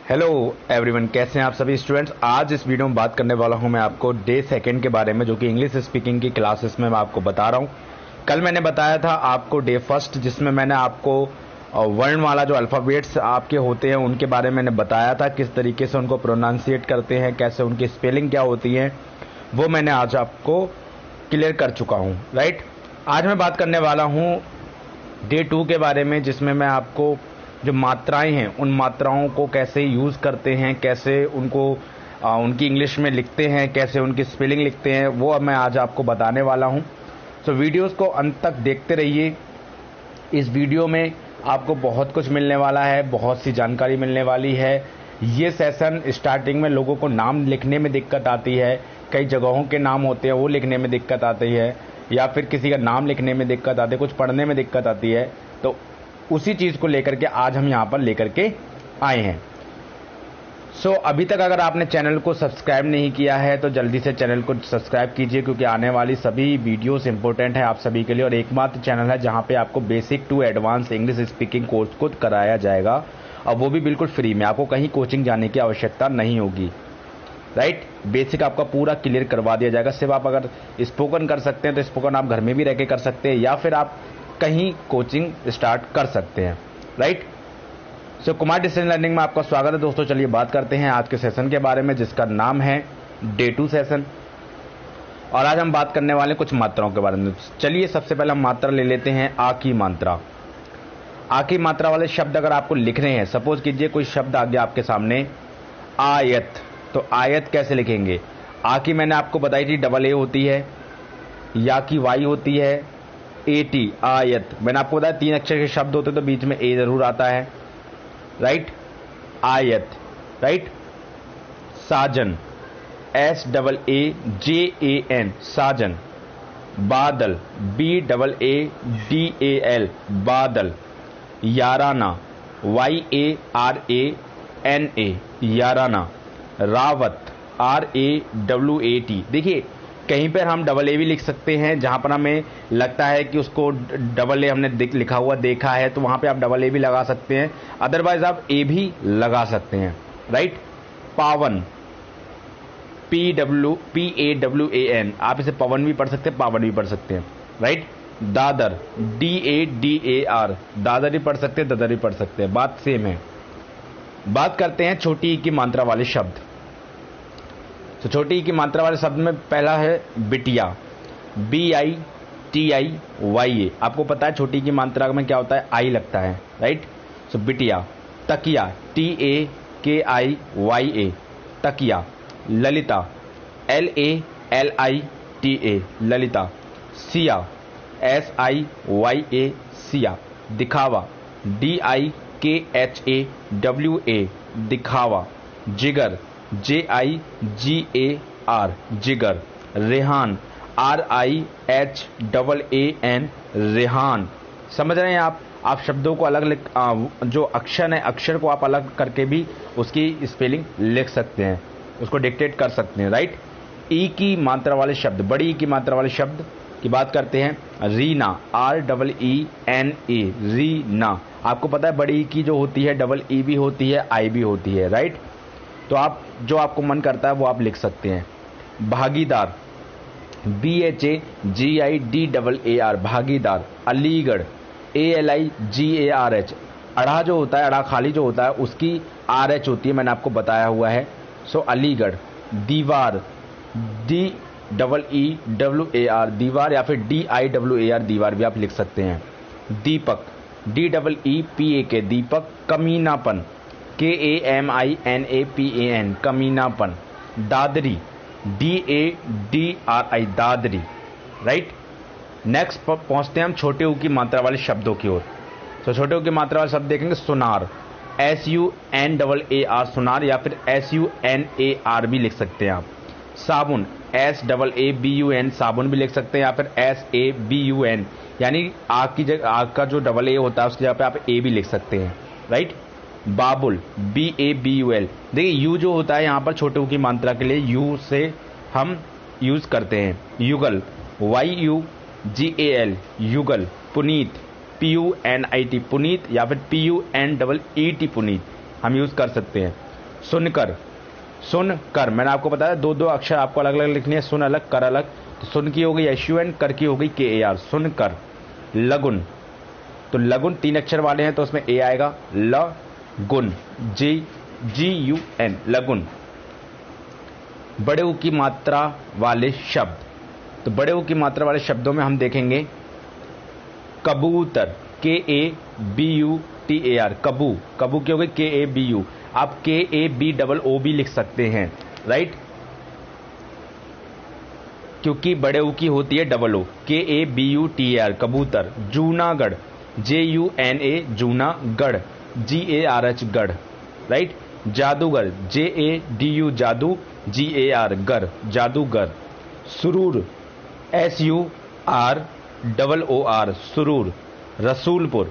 Hello everyone, कैसे हैं आप सभी स्टूडेंट्स। आज इस वीडियो में बात करने वाला हूं मैं आपको डे सेकंड के बारे में, जो कि इंग्लिश स्पीकिंग की क्लासेस में मैं आपको बता रहा हूं। कल मैंने बताया था आपको डे फर्स्ट, जिसमें मैंने आपको वर्णमाला जो अल्फ़ाबेट्स आपके होते हैं उनके बारे में मैंने बताया था, किस तरीके से उनको प्रोनाउंसिएट करते हैं, कैसे उनकी स्पेलिंग क्या होती है, वो मैंने आज आपको क्लियर कर चुका हूँ। राइट, आज मैं बात करने वाला हूँ डे 2 के बारे में, जिसमें मैं आपको जो मात्राएं हैं उन मात्राओं को कैसे यूज़ करते हैं, कैसे उनको उनकी इंग्लिश में लिखते हैं, कैसे उनकी स्पेलिंग लिखते हैं, वो अब मैं आज आपको बताने वाला हूं। सो वीडियोस को अंत तक देखते रहिए। इस वीडियो में आपको बहुत कुछ मिलने वाला है, बहुत सी जानकारी मिलने वाली है। ये सेशन स्टार्टिंग में लोगों को नाम लिखने में दिक्कत आती है, कई जगहों के नाम होते हैं वो लिखने में दिक्कत आती है, या फिर किसी का नाम लिखने में दिक्कत आती है, कुछ पढ़ने में दिक्कत आती है, तो उसी चीज को लेकर के आज हम यहां पर लेकर के आए हैं। सो अभी तक अगर आपने चैनल को सब्सक्राइब नहीं किया है तो जल्दी से चैनल को सब्सक्राइब कीजिए, क्योंकि आने वाली सभी वीडियोस इंपॉर्टेंट है आप सभी के लिए, और एकमात्र चैनल है जहां पे आपको basic to advance English speaking course को कराया जाएगा, और वो भी बिल्कुल फ्री में। आपको कहीं कोचिंग जाने की आवश्यकता नहीं होगी। राइट, बेसिक आपका पूरा क्लियर करवा दिया जाएगा। सिर्फ आप अगर स्पोकन कर सकते हैं तो स्पोकन आप घर में भी रह के कर सकते हैं, या फिर आप कहीं कोचिंग स्टार्ट कर सकते हैं। राइट, सो कुमार डिस्टेंस लर्निंग में आपका स्वागत है दोस्तों। चलिए बात करते हैं आज के सेशन के बारे में, जिसका नाम है डे 2 सेशन, और आज हम बात करने वाले कुछ मात्राओं के बारे में। चलिए सबसे पहले हम मात्रा ले लेते हैं आ की मात्रा। आ की मात्रा वाले शब्द अगर आपको लिखने हैं, सपोज कीजिए कोई शब्द आ गया आपके सामने आयत, तो आयत कैसे लिखेंगे। आ की मैंने आपको बताई थी डबल ए होती है, या की वाई होती है, AT आयत। मैंने आपको बताया 3 अक्षर के शब्द होते तो बीच में ए जरूर आता है। राइट, आयत। राइट, साजन, SAAJAN साजन। बादल, BAADAL बादल। याराना, YARANA याराना। रावत, RAWAT। देखिए कहीं पर हम डबल ए भी लिख सकते हैं, जहां पर हमें लगता है कि उसको डबल ए हमने लिखा हुआ देखा है, तो वहां पे आप डबल ए भी लगा सकते हैं, अदरवाइज आप ए भी लगा सकते हैं। राइट, पावन, PAWAN आप इसे पवन भी पढ़ सकते हैं, पावन भी पढ़ सकते हैं। राइट, दादर, DADAR दादर भी पढ़ सकते हैं, ददर भी पढ़ सकते हैं, बात सेम है। बात करते हैं छोटी ई की मात्रा वाले शब्द। तो छोटी ई की मात्रा वाले शब्द में पहला है बिटिया, BITIYA। आपको पता है छोटी की मात्रा में क्या होता है, आई लगता है। राइट, सो बिटिया। तकिया, TAKIYA तकिया। ललिता, LALITA ललिता। सिया, SIYA सिया। दिखावा, DIKHAWA दिखावा। जिगर, JIGAR जिगर। रेहान, RIHAAN रेहान। समझ रहे हैं आप शब्दों को अलग जो अक्षर है, अक्षर को आप अलग करके भी उसकी स्पेलिंग लिख सकते हैं, उसको डिक्टेट कर सकते हैं। राइट, ई की मात्रा वाले शब्द, बड़ी ई की मात्रा वाले शब्द की बात करते हैं। रीना, REENA रीना। आपको पता है बड़ी ई की जो होती है डबल ई भी होती है, आई भी होती है। राइट, तो आप जो आपको मन करता है वो आप लिख सकते हैं। भागीदार, BHAGIDAAR भागीदार। अलीगढ़, ALIGARH अड़ा जो होता है, अड़ा खाली जो होता है उसकी RH होती है, मैंने आपको बताया हुआ है। सो अलीगढ़। दीवार, DEEWAR दीवार, या फिर DIWAR दीवार भी आप लिख सकते हैं। दीपक, DEEPAK दीपक। कमीनापन, KAMINAPAN कमीनापन। Dadri, DADRI Dadri. Right, next पहुंचते हैं हम छोटे ऊ की मात्रा वाले शब्दों की ओर। तो छोटे ऊ की मात्रा वाले शब्द देखेंगे। सुनार, SUNAAR सुनार, या फिर SUNAR भी लिख सकते हैं आप। साबुन, SAABUN साबुन भी लिख सकते हैं, या फिर SABUN, यानी आग की जगह, आग का जो डबल ए होता है उसकी जगह पे आप ए भी लिख सकते हैं। राइट, बाबुल, BABUL। देखिए यू जो होता है यहाँ पर छोटे ऊ की मात्रा के लिए यू से हम यूज करते हैं। युगल, YUGAL युगल। पुनीत, PUNIT पुनीत, या फिर PUNEET पुनीत हम यूज कर सकते हैं। सुनकर, सुनकर मैंने आपको बताया दो दो अक्षर आपको अलग अलग लिखनी है, सुन अलग कर अलग, तो सुन की हो गई SUN, कर की हो गई KAR, सुनकर। लगुन, तो लगुन 3 अक्षर वाले हैं तो उसमें A आएगा, लगुन, GUN, लगुन। बड़े ऊ की मात्रा वाले शब्द, तो बड़े ऊ की मात्रा वाले शब्दों में हम देखेंगे कबूतर, KABUTAR, कबू, कबू की हो गई KABU, आप KABOOB लिख सकते हैं, राइट, क्योंकि बड़े ऊ की होती है डबल ओ, KABUTAR, कबूतर। जूनागढ़, JUNA, जूनागढ़, GARH, गढ़, राइट। जादूगर, JADU, जादू, GAR, गर, जादूगर। सुरूर, SUROOR, सुरूर। रसूलपुर,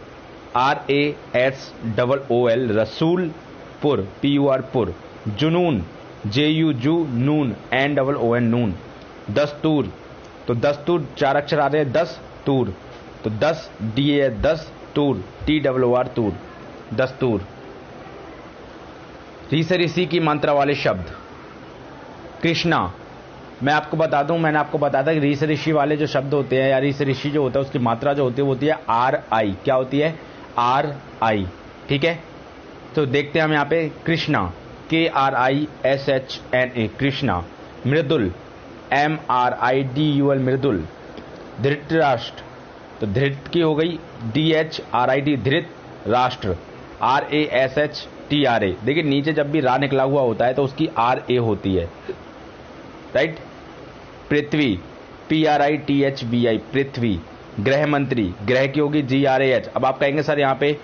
RASOOL, रसूलपुर, PUR, पुर। जुनून, JUJUNUN, NOON, नून। दस्तूर, तो दस्तूर 4 अक्षर आ रहे हैं, 10 तूर, तो 10 DA, 10 तूर, TOOR, तूर, दस्तूर। री से ऋषि की मात्रा वाले शब्द, कृष्णा, मैं आपको बता दूं, मैंने आपको बताया था कि री से ऋषि वाले जो शब्द होते हैं या री से ऋषि जो होता है उसकी मात्रा जो होती है वो होती है RI, क्या होती है RI, ठीक है। तो देखते हैं हम यहाँ पे कृष्णा, KRISHNA, कृष्णा। मृदुल, MRIDUL, मृदुल। धृतराष्ट्र, तो धृत की हो गई DHRIT, धृत राष्ट्र, RASHTRA। देखिए नीचे जब भी रा निकला हुआ होता है तो उसकी RA होती है, राइट। पृथ्वी, PRITHVI, पृथ्वी। गृह मंत्री, ग्रह की होगी GRAH। अब आप कहेंगे सर यहाँ पे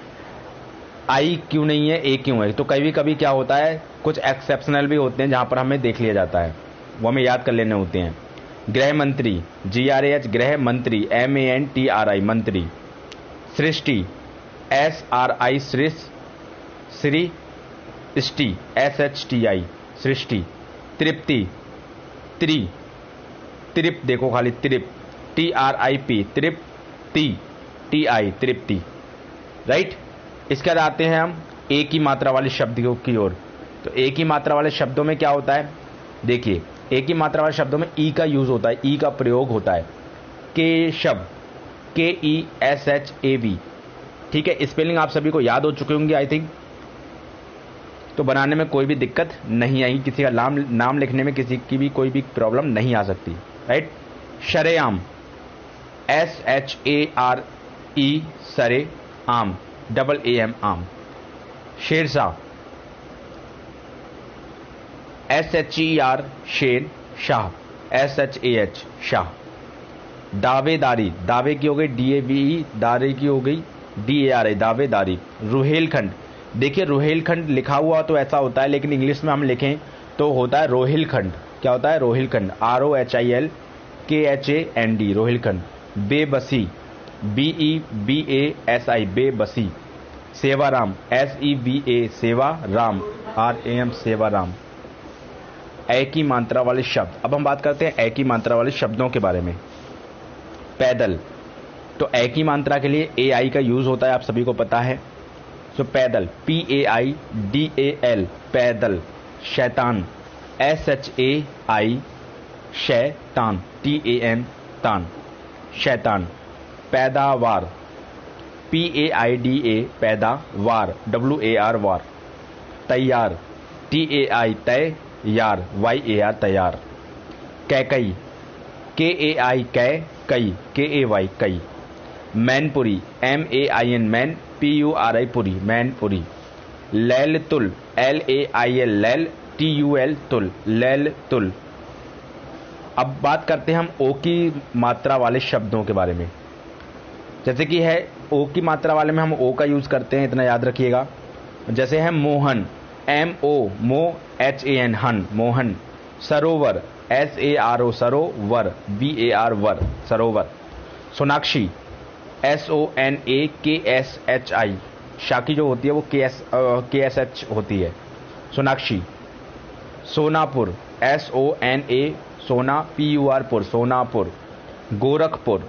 I क्यों नहीं है, A क्यों है, तो कभी कभी क्या होता है कुछ एक्सेप्शनल भी होते हैं जहां पर हमें देख लिया जाता है, वो हमें याद कर लेने होते हैं। गृह मंत्री, GRAH, गृह मंत्री, MANTRI, मंत्री। सृष्टि, SRI, श्री, सृष्टि, SHTI, सृष्टि। तृप्ति, त्रिप, देखो खाली त्रिप, TRIP, तृप्ति, TI, तृप्ति, राइट। इसके बाद आते हैं हम एक ही मात्रा वाले शब्दों की ओर। तो एक ही मात्रा वाले शब्दों में क्या होता है, देखिए एक ही मात्रा वाले शब्दों में ई का यूज होता है, ई का प्रयोग होता है। केशव, KESHAV, ठीक है। स्पेलिंग आप सभी को याद हो चुके होंगे आई थिंक, तो बनाने में कोई भी दिक्कत नहीं आई, किसी का नाम लिखने में किसी की भी कोई भी प्रॉब्लम नहीं आ सकती, राइट। शरेआम, SHARE, सरे आम, AM, आम। शेरशाह, SHER, शेर, शाह, SHAH, शाह। दावेदारी, दावे की हो गई DAVE, दारे की हो गई DARA, दावेदारी। रुहेलखंड, देखिए रुहेलखंड लिखा हुआ तो ऐसा होता है लेकिन इंग्लिश में हम लिखें तो होता है रोहिलखंड, क्या होता है रोहिलखंड, ROHILKHAND, रोहिलखंड। बेबसी, BEBASI, बेबसी। सेवाराम, SEVA, सेवा राम, RAM, सेवाराम। ए की मात्रा वाले शब्द, अब हम बात करते हैं ए की मात्रा वाले शब्दों के बारे में। पैदल, तो ए की मात्रा के लिए AI का यूज होता है, आप सभी को पता है। तो पैदल, PAIDAL, पैदल। शैतान, SHAI, शैतान, TAN, तान, शैतान। पैदावार, PAIDA, पैदावार, WAR, वार। तैयार, TAI, तय, यार, YAR, तैयार। कैकई, KAI, कई, KAY, कई। Mainpuri, MAIN, man, PURI, Puri, Mainpuri. Lailatul, LAIL, लैल, TUL, तुल, लैलतुल। अब बात करते हैं हम ओ की मात्रा वाले शब्दों के बारे में। जैसे कि है ओ की मात्रा वाले में हम ओ का यूज करते हैं, इतना याद रखिएगा। जैसे है मोहन, MO, HAN, हन, मोहन। सरोवर, SARO, सरोवर, VAR, वर, सरोवर। सोनाक्षी, SONAKSHI, शाकी जो होती है वो KSH होती है, सोनाक्षी। सोनापुर, SONA, सोना, PUR, पुर, सोनापुर। गोरखपुर,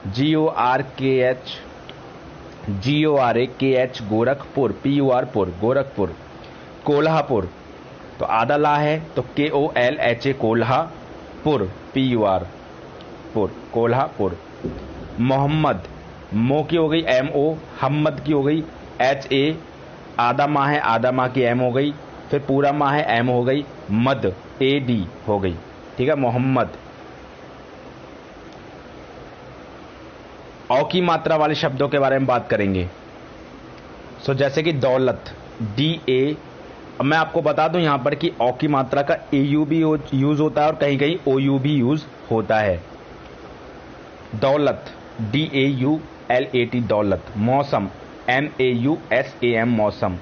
GORAKH, गोरखपुर, PUR, पुर, गोरखपुर। कोल्हापुर, तो आधा ला है तो KOLHA कोल्हा पुर PUR पुर कोल्हापुर। मोहम्मद मो की हो गई MO, हमद की हो गई HA, आधा माह है आधा माह की M हो गई, फिर पूरा माह है M हो गई, मद AD हो गई। ठीक है, मोहम्मद। औ की मात्रा वाले शब्दों के बारे में बात करेंगे। सो जैसे कि दौलत DA। अब मैं आपको बता दूं यहां पर कि औ की मात्रा का AU भी यूज होता है और कहीं कहीं OU भी यूज होता है। दौलत DAULAT दौलत। मौसम MAUSAM मौसम।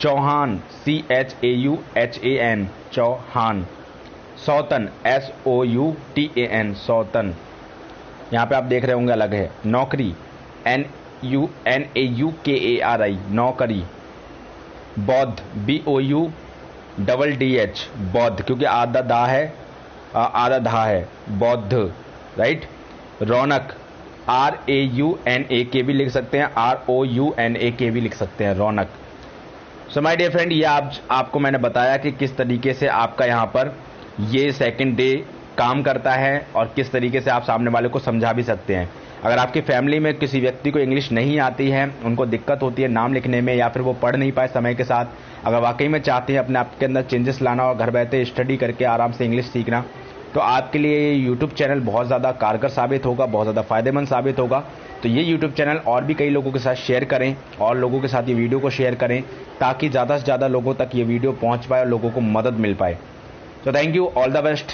चौहान CHAUHAN चौहान। सौतन SOUTAN सौतन। यहां पे आप देख रहे होंगे अलग है। नौकरी NAUKARI नौकरी। बौद्ध BOUDDH बौद्ध, क्योंकि आधा दा है आधा धा है, बौद्ध, राइट। रौनक RAUNAK भी लिख सकते हैं, ROUNAK भी लिख सकते हैं, रौनक। सो माय डियर फ्रेंड, ये आपको मैंने बताया कि किस तरीके से आपका यहाँ पर ये सेकंड डे काम करता है और किस तरीके से आप सामने वाले को समझा भी सकते हैं। अगर आपकी फैमिली में किसी व्यक्ति को इंग्लिश नहीं आती है, उनको दिक्कत होती है नाम लिखने में या फिर वो पढ़ नहीं पाए समय के साथ, अगर वाकई में चाहते हैं अपने आप के अंदर चेंजेस लाना और घर बैठे स्टडी करके आराम से इंग्लिश सीखना, तो आपके लिए ये यूट्यूब चैनल बहुत ज़्यादा कारगर साबित होगा, बहुत ज़्यादा फायदेमंद साबित होगा। तो ये यूट्यूब चैनल और भी कई लोगों के साथ शेयर करें और लोगों के साथ ये वीडियो को शेयर करें ताकि ज़्यादा से ज़्यादा लोगों तक ये वीडियो पहुँच पाए और लोगों को मदद मिल पाए। तो thank you, all the best.